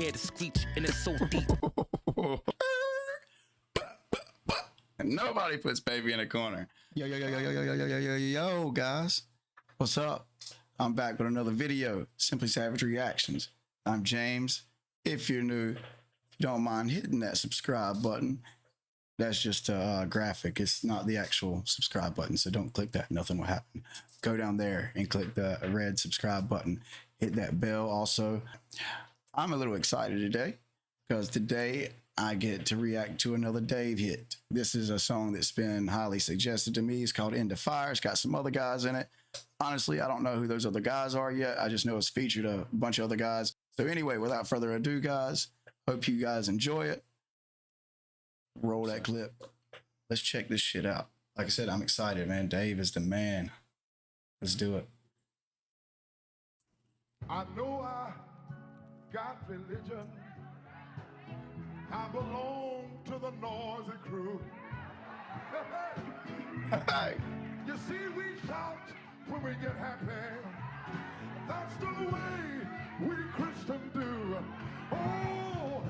hear the screech and it's so deep. Nobody puts baby in a corner. Yo, guys. What's up? I'm back with another video, Simply Savage Reactions. I'm James. If you're new, if you don't mind hitting that subscribe button. That's just a graphic. It's not the actual subscribe button, so don't click that. Nothing will happen. Go down there and click the red subscribe button. Hit that bell also. I'm a little excited today because today I get to react to another Dave hit. This is a song that's been highly suggested to me. It's called End of Fire. It's got some other guys in it. Honestly, I don't know who those other guys are yet. I just know it's featured a bunch of other guys. So anyway, without further ado, guys, hope you guys enjoy it. Roll that clip. Let's check this shit out. Like I said, I'm excited, man. Dave is the man. Let's do it. I know I got religion. I belong to the noisy crew. You see, we shout when we get happy. That's the way we Christians do. Oh,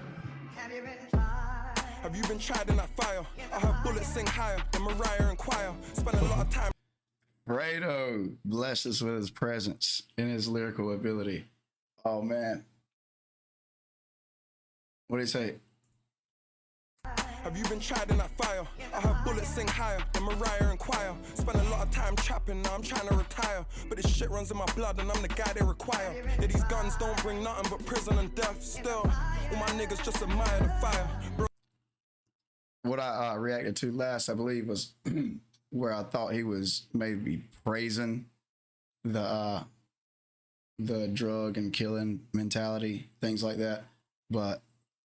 have you been tried in that fire? I have bullets sing higher than Mariah and choir. Spend a lot of time. Fredo blessed us with his presence and his lyrical ability. Oh man. What did he say? Have you been tried in that fire? I have bullets sing higher than Mariah and choir. Spend a lot of time trapping, now I'm trying to retire. But this shit runs in my blood and I'm the guy they require. Yeah, these guns don't bring nothing but prison and death. Still, all my niggas just admire the fire. Bro. What I reacted to last, I believe, was where I thought he was maybe praising the drug and killing mentality, things like that. But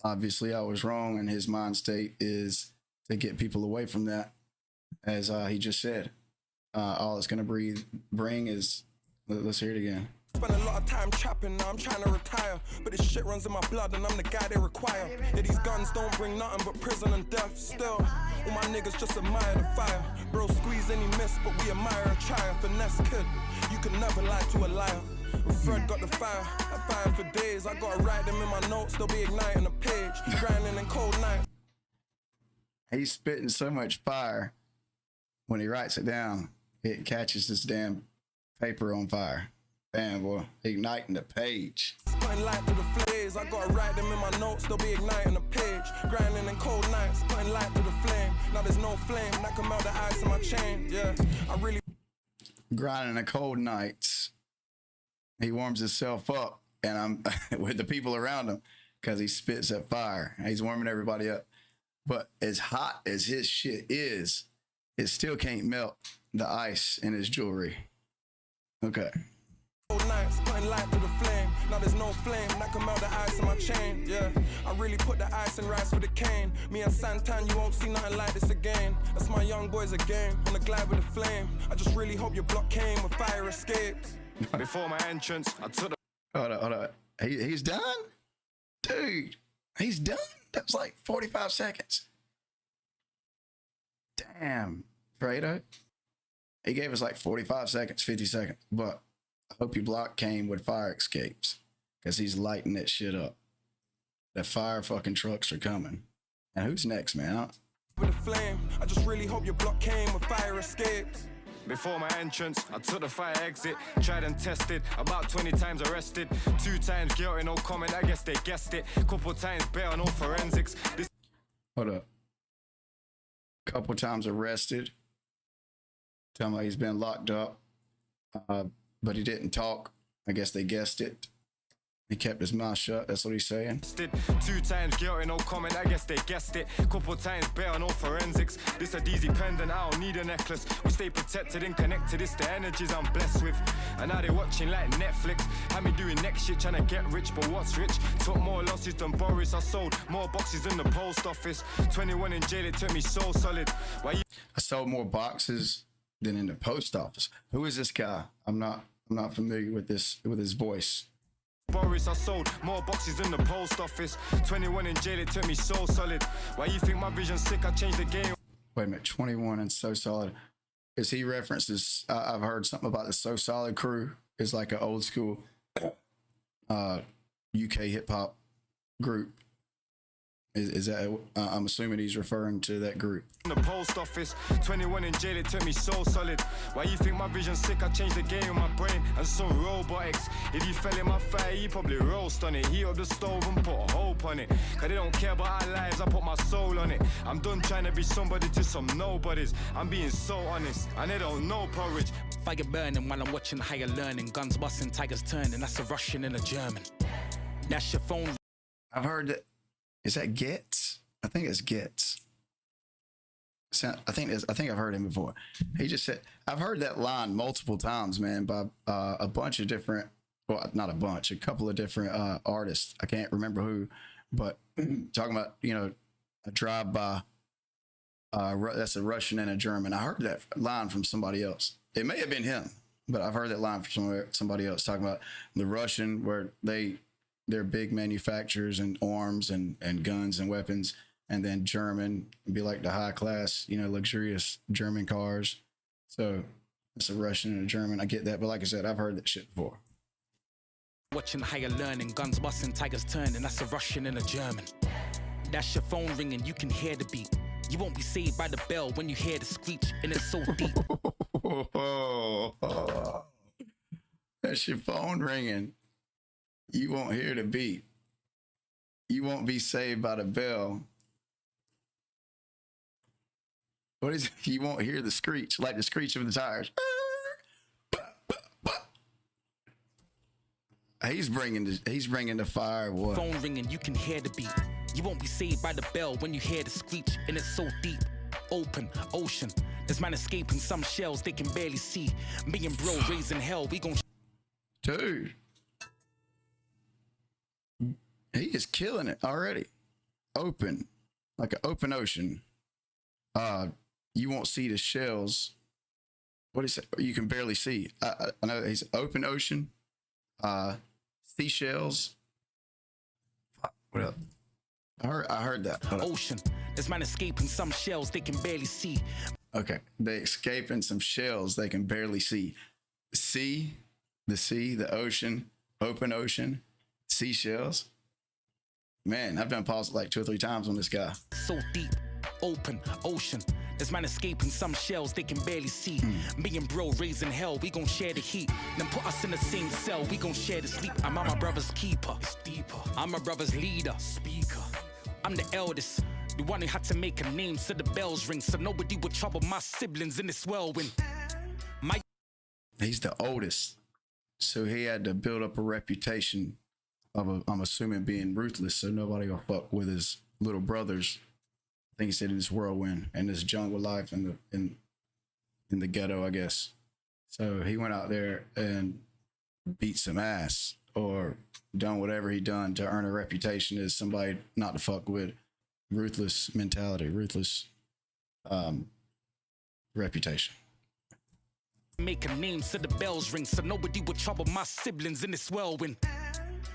obviously I was wrong, and his mind state is to get people away from that, as he just said. All it's going to bring is, let's hear it again. Spend a lot of time trapping, now I'm trying to retire. But this shit runs in my blood and I'm the guy they require. Yeah, these guns don't bring nothing but prison and death. Still, all my niggas just admire the fire. Bro, squeeze any miss, but we admire a trier. Finesse kid, you can never lie to a liar. Fred got the fire, I fire for days. I gotta write them in my notes, they'll be igniting a page. Grinding in cold night. He's spitting so much fire. When he writes it down, it catches this damn paper on fire. Bam, boy, igniting the page. Putting light to the flames, I gotta write them in my notes, they'll be igniting a page. Grinding in cold nights, putting light to the flame. Now there's no flame that can melt the ice in my chain. Yeah, I really grinding the cold nights. He warms himself up, and I'm with the people around him because he spits that fire. He's warming everybody up. But as hot as his shit is, it still can't melt the ice in his jewelry. Okay. Nights, putting light to the flame. Now there's no flame that can melt the ice in my chain. Yeah, I really put the ice and rice for the cane. Me and Santan, you won't see nothing like this again. That's my young boys again, on the glide with the flame. I just really hope your block came with fire escapes. Before my entrance, I took the... Hold on. He's done? Dude, he's done? That was like 45 seconds. Damn, Fredo. He gave us like 45 seconds, 50 seconds, but I hope your block came with fire escapes, because he's lighting that shit up. The fire fucking trucks are coming. And who's next, man? With the flame, I just really hope your block came with fire escapes. Before my entrance, I took the fire exit, tried and tested, about 20 times arrested, 2 times guilty, no comment, I guess they guessed it, couple times bail, no forensics. Hold up. Couple times arrested. Tell me he's been locked up. But he didn't talk. I guess they guessed it. He kept his mouth shut. That's what he's saying. 2 times guilty, no comment. I guess they guessed it. Couple times bail, no forensics. This a DZ pendant, I don't need a necklace. We stay protected and connected. It's the energies I'm blessed with. And now they watching like Netflix. Had me doing next shit, trying to get rich, but what's rich? Took more losses than Boris. I sold more boxes than the post office. 21 in jail, it took me so solid. Why you? I sold more boxes than in the post office. Who is this guy? I'm not familiar with his voice. Boris, I sold more boxes than the post office. 21 in jail, it took me so solid. Why you think my vision's sick? I changed the game. Wait a minute, 21 and So Solid. Is he references? I've heard something about the So Solid crew. It's like an old school UK hip hop group. Is that? I'm assuming he's referring to that group. In the post office, 21 in jail, it took me so solid. Why you think my vision's sick? I changed the game with my brain and some robotics. If you fell in my fire, you probably roast on it. Heat up the stove and put a hope on it. Cause they don't care about our lives, I put my soul on it. I'm done trying to be somebody to some nobodies. I'm being so honest, and they don't know porridge. Fire burning while I'm watching higher learning. Guns busting, tigers turning. That's a Russian and a German. That's your phone. I've heard that. Is that Getz? I think it's Getz. I think I've heard him before. He just said, I've heard that line multiple times, man, by a bunch of different, well, not a bunch, a couple of different artists. I can't remember who, but talking about, you know, a drive-by, that's a Russian and a German. I heard that line from somebody else. It may have been him, but I've heard that line from somebody else talking about the Russian, where they're big manufacturers and arms and guns and weapons. And then German be like the high class, you know, luxurious German cars. So it's a Russian and a German. I get that. But like I said, I've heard that shit before. Watching higher learning. Guns busting, tigers turning. That's a Russian and a German. That's your phone ringing. You can hear the beat. You won't be saved by the bell when you hear the screech. And it's so deep. That's your phone ringing. You won't hear the beat. You won't be saved by the bell. What is it? You won't hear the screech, like the screech of the tires. He's bringing the fire. What? Phone ringing, you can hear the beat. You won't be saved by the bell when you hear the screech. And it's so deep. Open ocean. There's man escaping some shells they can barely see. Me and bro raising hell. We gon' Dude. He is killing it already. Open. Like an open ocean. You won't see the shells. What is it? You can barely see. I know he's open ocean. Seashells. What up? I heard that. ocean. There's man escaping some shells they can barely see. Okay. They escaping some shells they can barely see. The sea, the ocean, open ocean, seashells. Man, I've done pause like 2 or 3 times on this guy. So deep, open ocean. There's man escaping some shells they can barely see. Me and bro raising hell, we gon' share the heat. Then put us in the same cell, we gon' share the sleep. I'm my brother's keeper. It's deeper. I'm my brother's leader. Speaker. I'm the eldest. The one who had to make a name so the bells ring. So nobody would trouble my siblings in this whirlwind. He's the oldest. So he had to build up a reputation of, I'm assuming, being ruthless, so nobody will fuck with his little brothers. I think he said in this whirlwind and this jungle life in the ghetto, I guess. So he went out there and beat some ass or done whatever he done to earn a reputation as somebody not to fuck with. Ruthless mentality, ruthless reputation. Make a name so the bells ring, so nobody would trouble my siblings in this whirlwind.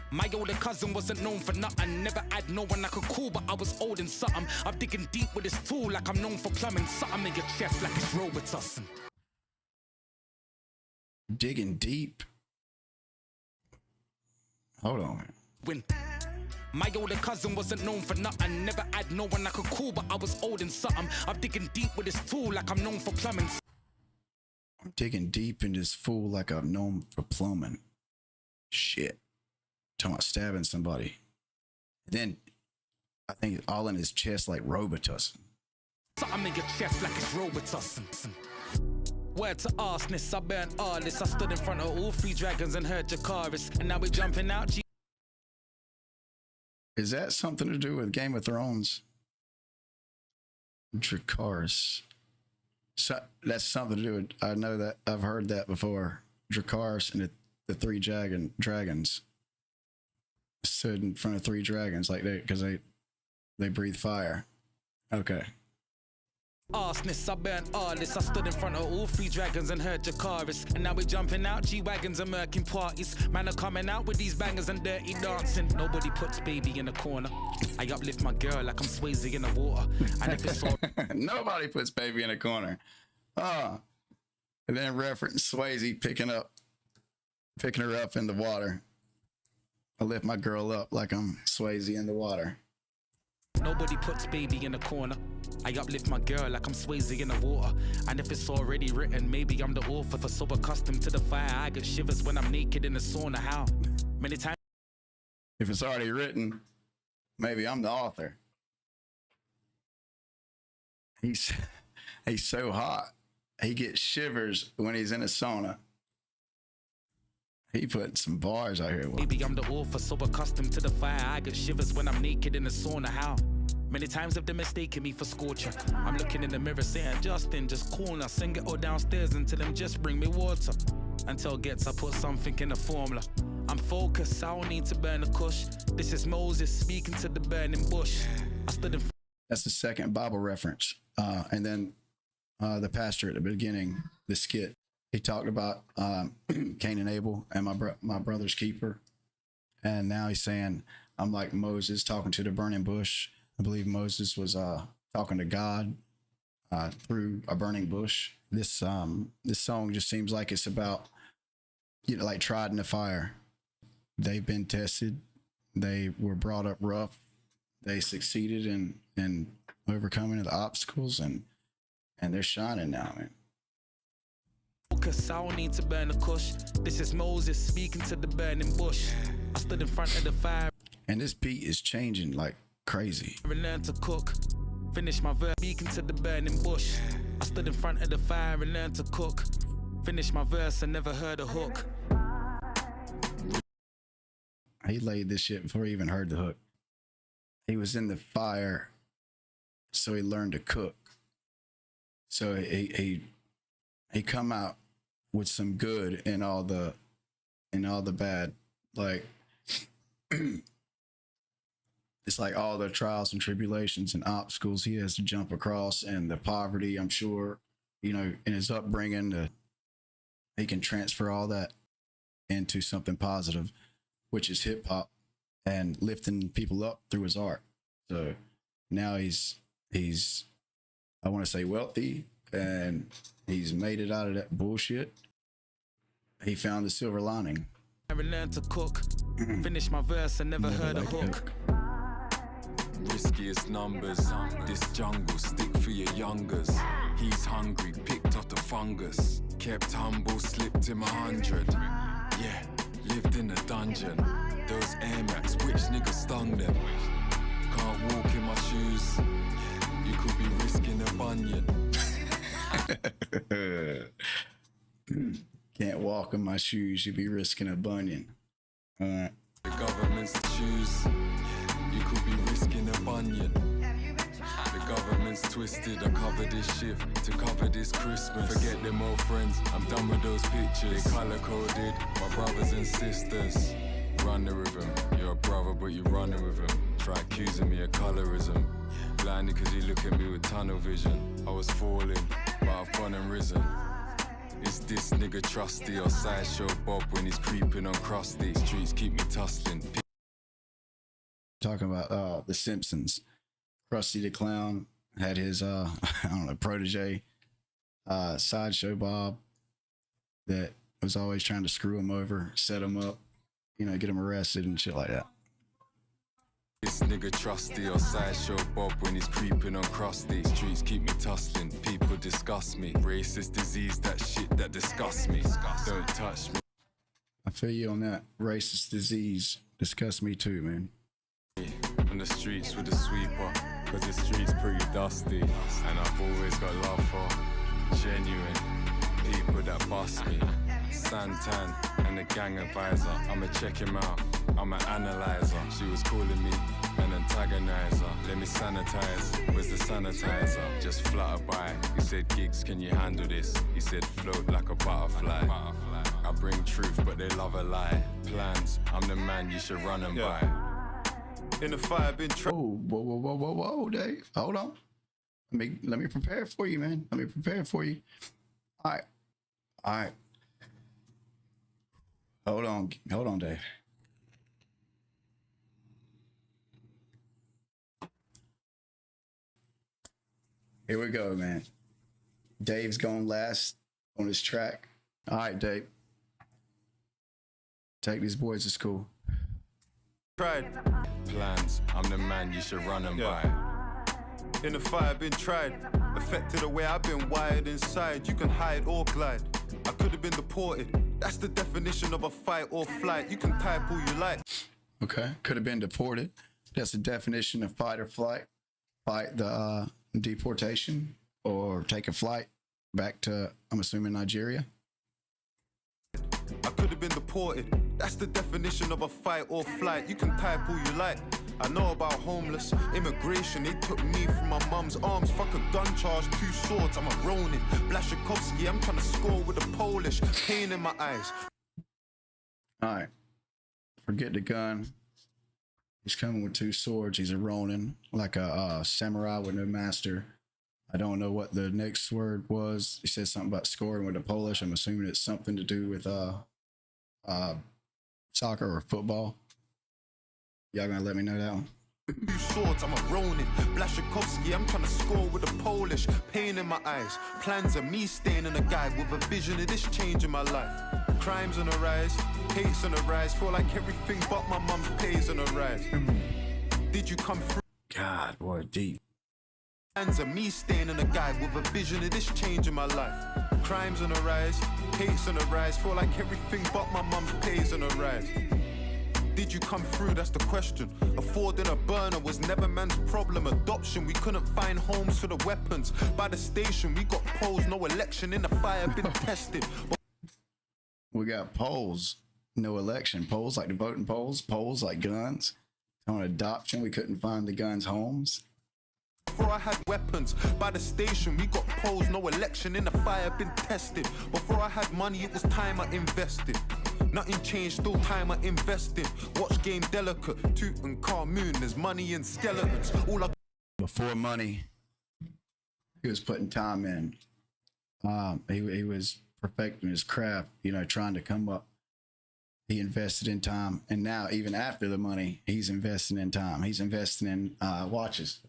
My older cousin wasn't known for nothing. Never had no one I could call, but I was old and something. I'm digging deep with this tool like I'm known for plumbing. Something in your chest like it's Robitussin. Digging deep. Hold on. When my older cousin wasn't known for nothing. Never had no one I could call, but I was old and something. I'm digging deep with this tool like I'm known for plumbing. I'm digging deep in this fool like I'm known for plumbing. Shit. Talking about stabbing somebody. Then I think it's all in his chest like Robitussin. Something in your chest like it's Robitussin. Word to arsonist, I burnt all this. I stood in front of all 3 dragons and heard Jakaris. And now we're jumping out. Is that something to do with Game of Thrones? Dracarys. So that's something to do with, I know that, I've heard that before. Dracarys and the 3 dragons stood in front of 3 dragons like because they breathe fire. Okay. Arsonist, I burnt all this. I stood in front of all 3 dragons and heard Jakaris. And now we're jumping out, G-Wagons and murking parties. Man are coming out with these bangers and dirty dancing. Nobody puts baby in a corner. I uplift my girl like I'm Swayze in the water. And if it's all nobody puts baby in a corner. And then reference Swayze picking her up in the water. I lift my girl up like I'm Swayze in the water. Nobody puts baby in a corner. I uplift my girl like I'm Swayze in the water. And if it's already written, maybe I'm the author. For so accustomed to the fire, I get shivers when I'm naked in the sauna. How many times? If it's already written, maybe I'm the author. He's so hot. He gets shivers when he's in a sauna. He put some bars out here. Maybe I'm the author, so accustomed to the fire, I get shivers when I'm naked in the sauna. How many times have they mistaken me for Scorcher? I'm looking in the mirror saying, Justin, just call us and get all downstairs and tell them just bring me water. Until gets I put something in the formula. I'm focused, I don't need to burn a kush. This is Moses speaking to the burning bush. I stood in. That's the second Bible reference. And then the pastor at the beginning, the skit, he talked about Cain and Abel and my brother's keeper. And now he's saying, I'm like Moses talking to the burning bush. I believe Moses was talking to God through a burning bush. This song just seems like it's about, like tried in the fire. They've been tested. They were brought up rough. They succeeded in overcoming the obstacles, and they're shining now, man. Focus, I don't need to burn a kush. This is Moses speaking to the burning bush. I stood in front of the fire. And this beat is changing like crazy. And learned to cook. Finish my verse, speaking to the burning bush. I stood in front of the fire and learned to cook. Finish my verse and never heard a hook. He laid this shit before he even heard the hook. He was in the fire, so he learned to cook. So he come out with some good in all the bad. Like it's like all the trials and tribulations and obstacles he has to jump across, and the poverty, I'm sure, in his upbringing, he can transfer all that into something positive, which is hip hop and lifting people up through his art. So now he's I want to say wealthy, and he's made it out of that bullshit. He found the silver lining. I learned to cook. Finish my verse and never heard a hook. Riskiest numbers, this jungle, stick for your youngers. He's hungry, picked off the fungus. Kept humble, slipped him 100. Yeah, lived in a dungeon. Those Air Max, which nigga stung them? Can't walk in my shoes. You could be risking a bunion. Can't walk in my shoes, you'd be risking a bunion. All right. The government's choose. You could be risking a bunion. The government's twisted. I cover this shift to cover this Christmas. Forget them old friends, I'm done with those pictures. They color coded, my brothers and sisters. Running with him, you're a brother but you running with him. Try accusing me of colorism. Blinded cause you look at me with tunnel vision. I was falling, but I've gone and risen. Is this nigga trusty or sideshow Bob when he's creeping on crusty? Streets keep me tussling. Talking about the Simpsons. Krusty the Clown had his protege, Sideshow Bob, that was always trying to screw him over, set him up, get him arrested and shit like that. This nigga trusty or sideshow Bob when he's creeping on crusty. Streets keep me tussling, people disgust me. Racist disease, that shit that disgusts me. Don't touch me. I feel you on that. Racist disease disgusts me too, man. On the streets with a sweeper, cause the streets pretty dusty. And I've always got love for genuine people that bust me. Santan and the gang advisor, I'ma check him out, I'm an analyzer. She was calling me an antagonizer. Let me sanitize, where's the sanitizer? Just flutter by, he said, Gigs, can you handle this? He said, float like a butterfly. I bring truth, but they love a lie. Plans, I'm the man you should run and buy. In the fire, been Whoa, Dave. Hold on. Let me prepare for you, man. Let me prepare for you. All right. Hold on, Dave. Here we go, man. Dave's going last on his track. All right, Dave. Take these boys to school. Tried. Plans, I'm the man you should run and buy. In the fire, been tried. Affected the way I've been wired inside. You can hide or glide. I could have been deported. That's the definition of a fight or flight. You can type all you like. Okay, could have been deported. That's the definition of fight or flight. Fight the deportation or take a flight back to, I'm assuming, Nigeria. I could have been deported. That's the definition of a fight or flight. You can type all you like. I know about homeless, immigration. They took me from my mum's arms. Fuck a gun charge, 2 swords. I'm a Ronin. Blaszczykowski, I'm trying to score with a Polish. Pain in my eyes. All right. Forget the gun. He's coming with 2 swords. He's a Ronin, like a samurai with no master. I don't know what the next word was. He said something about scoring with the Polish. I'm assuming it's something to do with soccer or football. Y'all gonna let me know that one? 2 swords, I'm a Ronin. Blaszczykowski, I'm trying to score with a Polish. Pain in my eyes. Plans of me staying in a guide with a vision of this change in my life. Crimes on the rise, hates on the rise. Feel like everything but my mum's pays on the rise. Did you come through? God, boy, deep. Plans of me staying in a guide with a vision of this change in my life. Crimes on the rise, hates on the rise. Feel like everything but my mum's pays on the rise. Did you come through? That's the question. Affording a burner was never man's problem. Adoption, we couldn't find homes for the weapons. By the station, we got polls, no election in the fire been tested. We got polls, no election. Polls like the voting polls, polls like guns. On adoption, we couldn't find the guns' homes. Before I had weapons, by the station, we got polls, no election in the fire been tested. Before I had money, it was time I invested. Nothing changed, still time I invested. Watch game delicate, Tutankhamun, there's money in skeletons. All I Before money, he was putting time in. He was perfecting his craft, you know, trying to come up. He invested in time, and now even after the money, he's investing in time. He's investing in watches.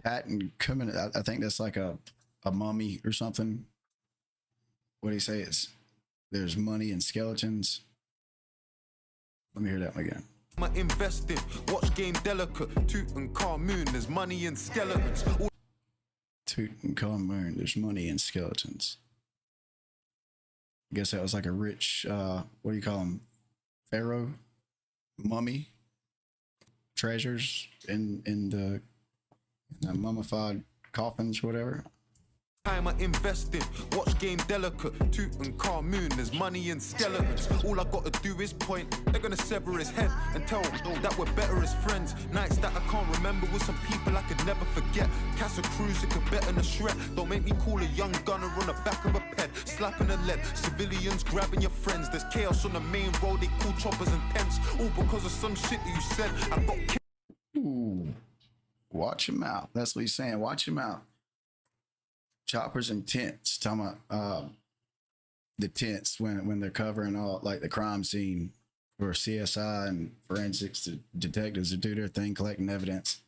I think that's like a mummy or something. What do you say? There's money in skeletons. Let me hear that one again. I invested. Watch game delicate. Tutankhamun, there's money in skeletons. Tutankhamun, there's money in skeletons. I guess that was like a rich, what do you call them? Pharaoh? Mummy? Treasures in the mummified coffins, whatever. Time I invested, watch game delicate, Tutankhamun, there's money in skeletons. All I gotta do is point, they're gonna sever his head and tell that we're better as friends. Nights that I can't remember with some people I could never forget. Casa Cruz, it could bet in a shred. Don't make me call a young gunner on the back of a ped, slapping a lead. Civilians grabbing your friends, there's chaos on the main road, they call choppers and tents. All because of some shit that you said, I got killed. Ooh, watch him out. That's what he's saying, watch him out. Choppers and tents, talking about the tents when they're covering all like the crime scene for CSI and forensics detectives to do their thing, collecting evidence.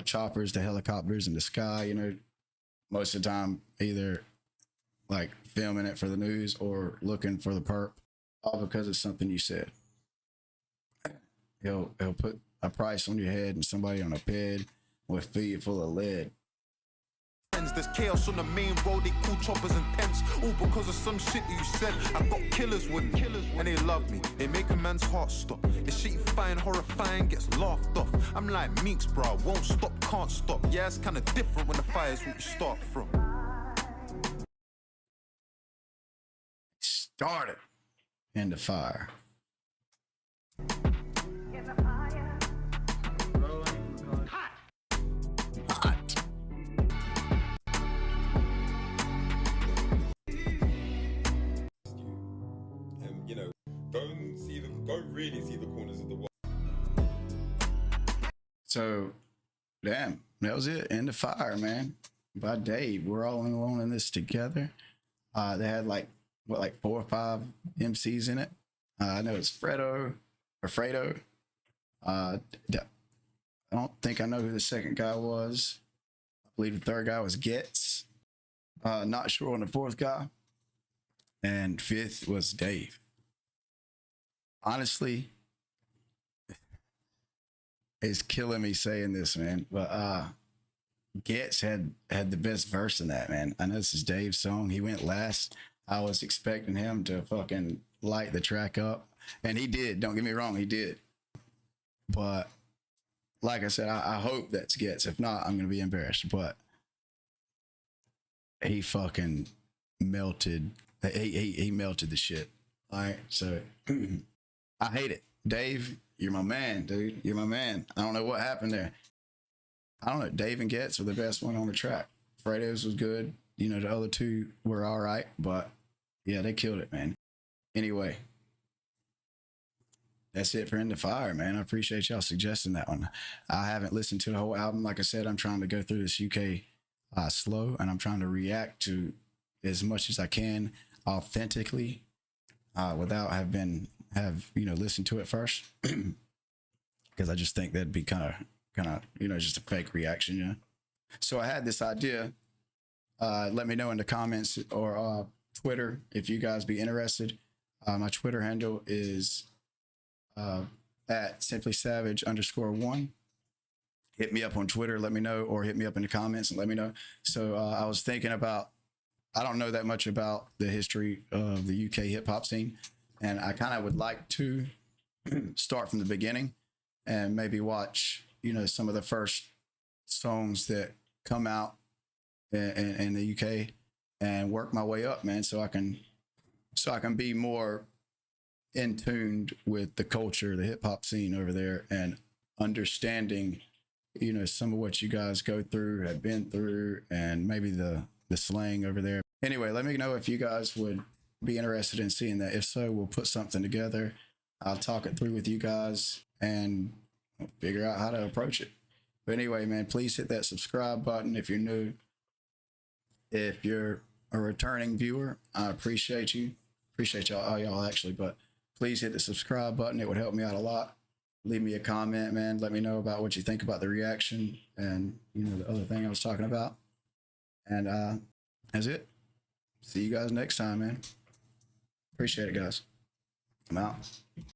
Choppers, the helicopters in the sky, you know, most of the time either like filming it for the news or looking for the perp, all because of something you said. He'll put a price on your head and somebody on a bed with feet full of lead. There's chaos on the main road, they call choppers and tents. All because of some shit that you said. I got killers with me, and they love me. They make a man's heart stop. The shit you find horrifying gets laughed off. I'm like Meeks, bro, won't stop, can't stop. Yeah, it's kinda different when the fire's what you start from. Started in the fire. Don't really see the corners of the world. So, damn, that was it. In the fire, man. By Dave. We're all alone in this together. They had like 4 or 5 MCs in it. I know it's Fredo. I don't think I know who the second guy was. I believe the third guy was Getz. Not sure on the fourth guy. And 5th was Dave. honestly, it's killing me saying this, man. But Getz had the best verse in that, man. I know this is Dave's song. He went last. I was expecting him to fucking light the track up, and he did. Don't get me wrong, he did. But like I said, I hope that's Getz. If not, I'm gonna be embarrassed. But he fucking melted. He melted the shit. All right, so I hate it, Dave. You're my man, dude. You're my man. I don't know what happened there. I don't know. Dave and Getz were the best one on the track. Fredo's was good. You know, the other two were all right, but yeah, they killed it, man. Anyway, that's it for In the Fire, man. I appreciate y'all suggesting that one. I haven't listened to the whole album. Like I said, I'm trying to go through this UK slow, and I'm trying to react to as much as I can authentically without listened to it first, because I just think that'd be kind of just a fake reaction, you know. So I had this idea. Let me know in the comments or Twitter if you guys be interested. My Twitter handle is at SimplySavage_1. Hit me up on Twitter, let me know, or hit me up in the comments and let me know. So I was thinking about, I don't know that much about the history of the UK hip hop scene, and I kind of would like to start from the beginning and maybe watch, some of the first songs that come out in the UK and work my way up, man, so I can be more in tuned with the culture, the hip hop scene over there, and understanding, some of what you guys go through, have been through, and maybe the slang over there. Anyway, let me know if you guys would be interested in seeing that. If so, we'll put something together. I'll talk it through with you guys and figure out how to approach it. But anyway, man, please hit that subscribe button if you're new. If you're a returning viewer, I appreciate you. Appreciate y'all actually, but please hit the subscribe button. It would help me out a lot. Leave me a comment, man. Let me know about what you think about the reaction and, the other thing I was talking about. And that's it. See you guys next time, man. Appreciate it, guys. I'm out.